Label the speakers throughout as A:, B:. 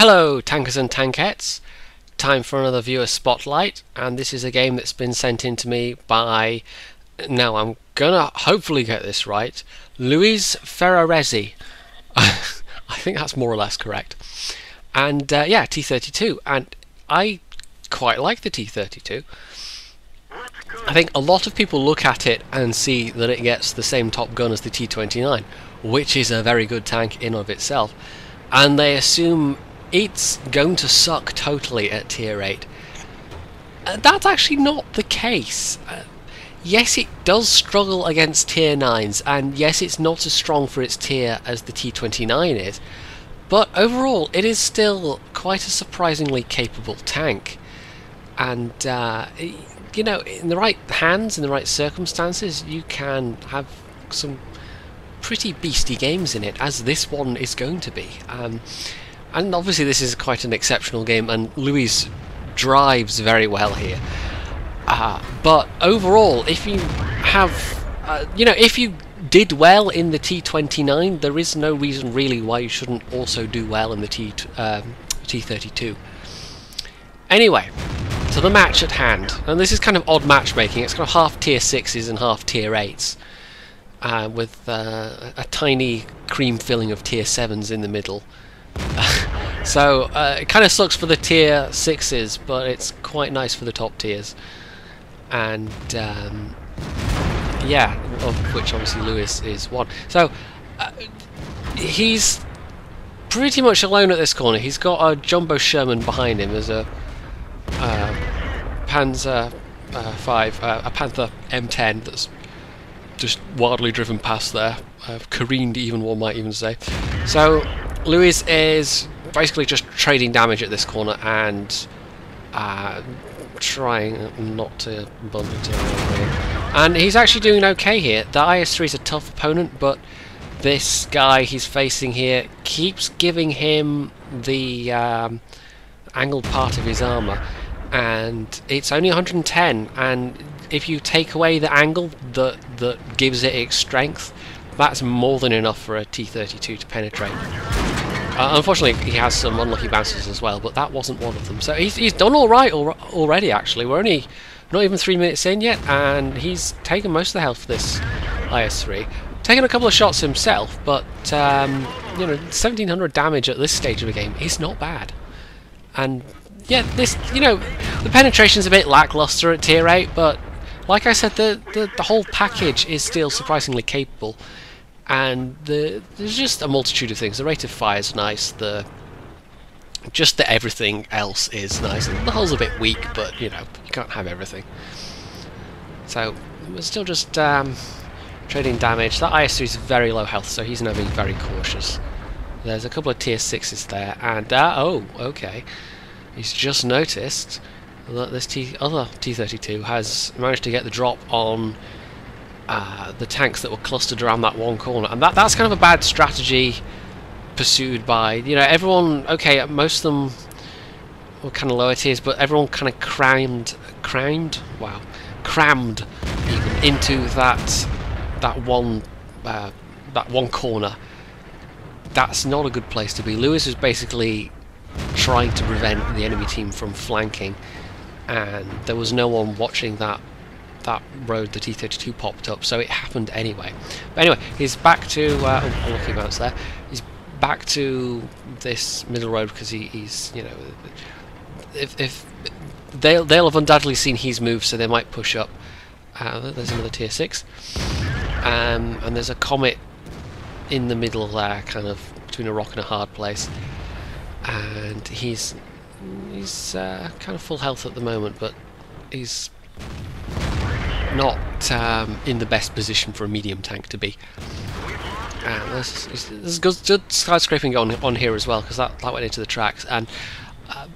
A: Hello tankers and tankettes, time for another viewer spotlight, and this is a game that's been sent in to me by, now I'm gonna hopefully get this right, luizferrarezi. I think that's more or less correct. And yeah, T32, and I quite like the T32. I think a lot of people look at it and see that it gets the same top gun as the T29, which is a very good tank in of itself, and they assume it's going to suck totally at tier 8. That's actually not the case. Yes, it does struggle against tier 9s, and yes, it's not as strong for its tier as the T29 is, but overall it is still quite a surprisingly capable tank. And you know, in the right hands, in the right circumstances, you can have some pretty beastly games in it, as this one is going to be. And obviously this is quite an exceptional game, and Luis drives very well here. But overall, if you have, you know, if you did well in the T29, there is no reason really why you shouldn't also do well in the T32. Anyway, to the match at hand, and this is kind of odd matchmaking. It's kind of half tier 6s and half tier 8s, with a tiny cream filling of tier 7s in the middle. So it kind of sucks for the tier 6s, but it's quite nice for the top tiers. And yeah, of which obviously Lewis is one. So he's pretty much alone at this corner. He's got a Jumbo Sherman behind him. There's a Panzer 5, a Panther M10 that's just wildly driven past there, careened even, one might even say. So Luis is basically just trading damage at this corner and trying not to bump into anything. And he's actually doing okay here. The IS-3 is a tough opponent, but this guy he's facing here keeps giving him the angled part of his armour, and it's only 110, and if you take away the angle that gives it its strength, that's more than enough for a T32 to penetrate. Unfortunately, he has some unlucky bounces as well, but that wasn't one of them. So he's done all right already. Actually, we're only not even 3 minutes in yet, and he's taken most of the health for this IS-3. Taken a couple of shots himself, but you know, 1700 damage at this stage of the game is not bad. And yeah, this, you know, the penetration's a bit lackluster at tier 8, but like I said, the whole package is still surprisingly capable. And there's just a multitude of things. The rate of fire is nice. Just that everything else is nice. The hull's a bit weak, but you know, you can't have everything. So we're still just trading damage. That IS-3 is very low health, so he's now being very cautious. There's a couple of tier 6s there, and oh, okay. He's just noticed that this other T32 has managed to get the drop on the tanks that were clustered around that one corner, and that's kind of a bad strategy pursued by, you know, everyone. Okay, most of them were kind of lower tiers, but everyone kind of crammed even into that one corner. That's not a good place to be. Lewis was basically trying to prevent the enemy team from flanking, and there was no one watching that road the T32 popped up, so it happened anyway. But anyway, he's back to lucky bounce there. He's back to this middle road because he's, you know, if they'll have undoubtedly seen his move, so they might push up. There's another tier 6, and there's a Comet in the middle there, kind of between a rock and a hard place, and he's kind of full health at the moment, but he's not in the best position for a medium tank to be. There's good skyscraping going on here as well, because that went into the tracks, and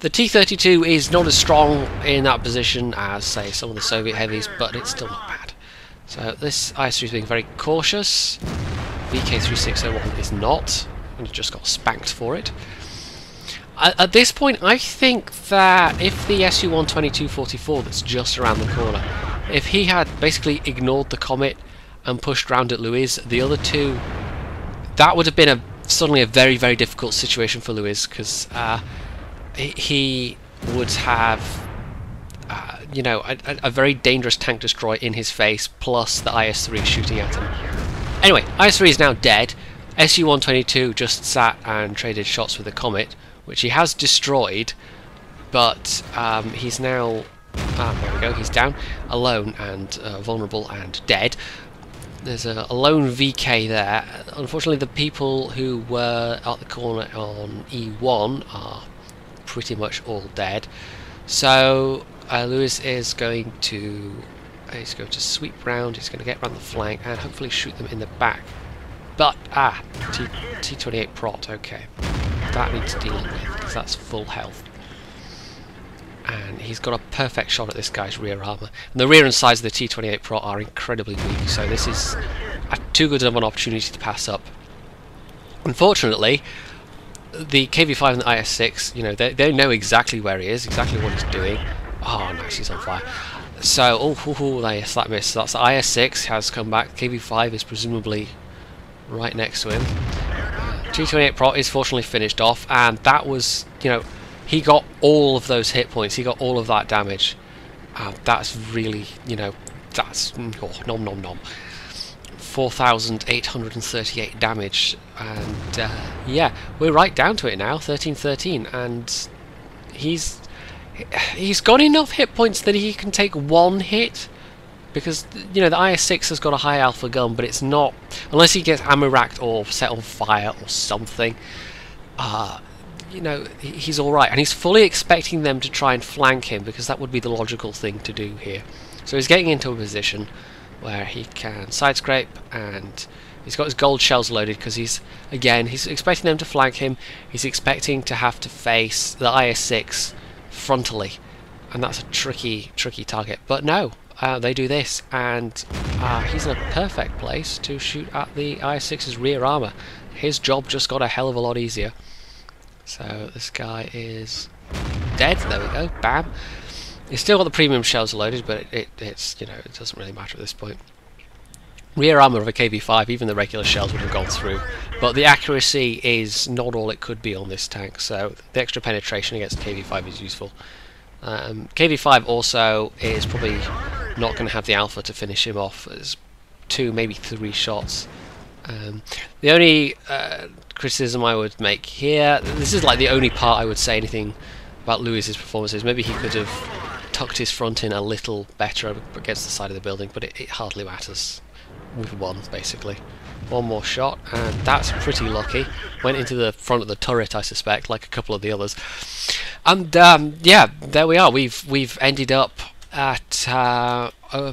A: the T32 is not as strong in that position as, say, some of the Soviet heavies, but it's still not bad. So this IS-3 is being very cautious. VK3601 is not, and he just got spanked for it. At this point, I think that if the Su-122-44 that's just around the corner, if he had basically ignored the Comet and pushed round at Luis, the other two, that would have been a suddenly a very, very difficult situation for Luiz, because he would have you know, a very dangerous tank destroy in his face, plus the IS-3 shooting at him. Anyway, IS-3 is now dead. Su-122 just sat and traded shots with the Comet, which he has destroyed, but he's now... there we go, he's down, alone and vulnerable and dead. There's a lone VK there. Unfortunately, the people who were at the corner on E1 are pretty much all dead. So Luiz is going to sweep round. He's going to get around the flank and hopefully shoot them in the back. But T28 prot. Okay, that needs dealing with because that's full health. And he's got a perfect shot at this guy's rear armour. And the rear and sides of the T28 Pro are incredibly weak, so this is too good of an opportunity to pass up. Unfortunately, the KV-5 and the IS-6, you know, they know exactly where he is, exactly what he's doing. Oh, nice, he's on fire. So, yes, that missed. So that's the IS-6 has come back. KV-5 is presumably right next to him. T28 Pro is fortunately finished off, and that was, you know, he got all of those hit points, he got all of that damage. That's really, you know, that's nom nom nom. 4,838 damage, and yeah, we're right down to it now, 13-13, and he's got enough hit points that he can take one hit, because, you know, the IS-6 has got a high alpha gun, but it's not, unless he gets ammo racked or set on fire or something, you know, he's alright, and he's fully expecting them to try and flank him, because that would be the logical thing to do here. So he's getting into a position where he can side scrape, and he's got his gold shells loaded, because he's expecting them to flank him. He's expecting to have to face the IS-6 frontally, and that's a tricky target. But no, they do this, and he's in a perfect place to shoot at the IS-6's rear armour. His job just got a hell of a lot easier. So this guy is dead. There we go. Bam. He's still got the premium shells loaded, but it's, you know, it doesn't really matter at this point. Rear armour of a KV-5, even the regular shells would have gone through, but the accuracy is not all it could be on this tank, so the extra penetration against KV-5 is useful. KV-5 also is probably not going to have the alpha to finish him off. There's 2, maybe 3 shots. The only criticism I would make here, this is like the only part I would say anything about Luiz's performances. Maybe he could have tucked his front in a little better against the side of the building, but it hardly matters. We've won, basically. One more shot, and that's pretty lucky. Went into the front of the turret, I suspect, like a couple of the others. And yeah, there we are. We've ended up at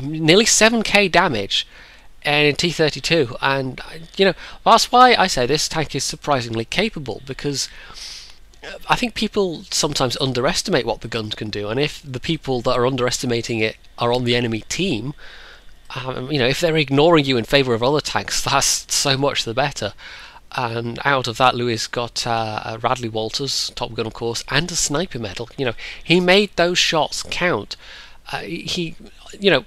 A: nearly 7k damage and in T32, and you know, that's why I say this tank is surprisingly capable, because I think people sometimes underestimate what the gun can do, and if the people that are underestimating it are on the enemy team, you know, if they're ignoring you in favour of other tanks, that's so much the better. And out of that, Luiz got a Radley-Walters, Top Gun of course, and a sniper medal. You know, he made those shots count. You know,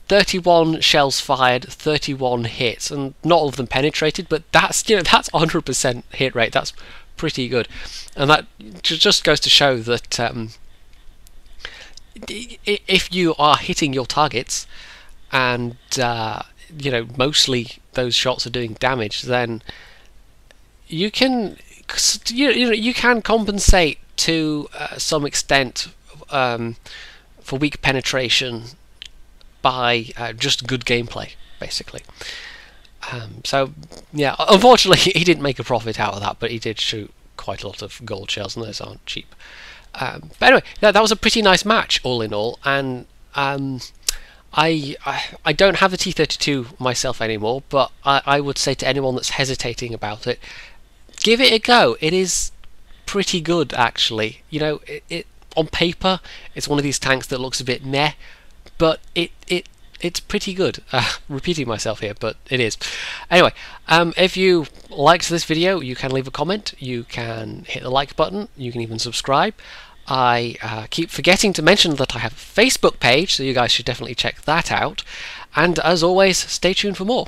A: 31 shells fired, 31 hits, and not all of them penetrated, but that's, you know, that's 100% hit rate. That's pretty good, and that just goes to show that if you are hitting your targets, and you know, mostly those shots are doing damage, then you can you can compensate to some extent for weak penetration by just good gameplay, basically. So yeah, unfortunately he didn't make a profit out of that, but he did shoot quite a lot of gold shells, and those aren't cheap. But anyway, that was a pretty nice match all in all, and I don't have the T32 myself anymore, but I would say to anyone that's hesitating about it, give it a go. It is pretty good, actually. You know, it on paper it's one of these tanks that looks a bit meh, but it's pretty good. Repeating myself here, but it is. Anyway, if you liked this video, you can leave a comment, you can hit the like button, you can even subscribe. I keep forgetting to mention that I have a Facebook page, so you guys should definitely check that out. And as always, stay tuned for more.